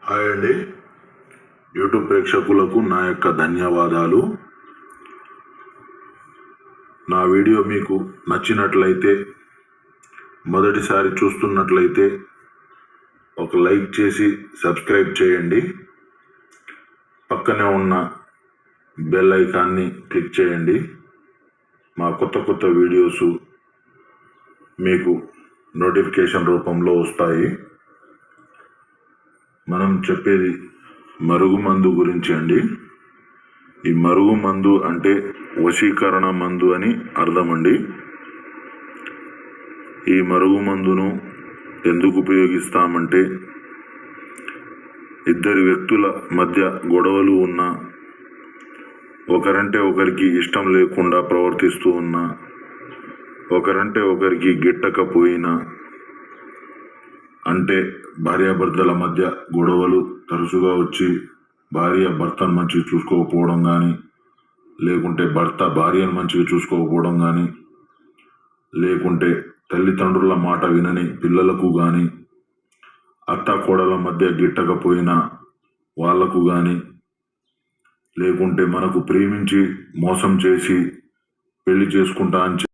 Hi అండి, YouTube ప్రేక్షకులకు నా యొక్క ధన్యవాదాలు. నా వీడియో మీకు నచ్చినట్లయితే, మొదటిసారి చూస్తున్నట్లయితే ఒక లైక్ చేసి సబ్స్క్రైబ్ చేయండి. పక్కనే ఉన్న బెల్ ఐకాన్ని క్లిక్ చేయండి. మా కొత్త వీడియోస్ మీకు నోటిఫికేషన్ రూపంలో వస్తాయి. మనం చెప్పేది మరుగుమందు గురించి అండి. ఈ మరుగుమందు అంటే వశీకరణ మందు అని అర్థం అండి. ఈ మరుగుమందును ఎందుకు ఉపయోగిస్తామంటే, ఇద్దరు వ్యక్తుల మధ్య గొడవలు ఉన్నా, ఒకరంటే ఒకరికి ఇష్టం లేకుండా ప్రవర్తిస్తూ ఉన్నా, ఒకరంటే ఒకరికి గిట్టకపోయినా, అంటే భార్యాభర్తల మధ్య గొడవలు తరచుగా వచ్చి భార్య భర్తను మంచిగా చూసుకోకపోవడం కానీ, లేకుంటే భర్త భార్యను మంచిగా చూసుకోకపోవడం కానీ, లేకుంటే తల్లిదండ్రుల మాట వినని పిల్లలకు కానీ, అత్త కోడల మధ్య గిట్టకపోయినా వాళ్లకు కానీ, లేకుంటే మనకు ప్రేమించి మోసం చేసి పెళ్లి చేసుకుంటా అని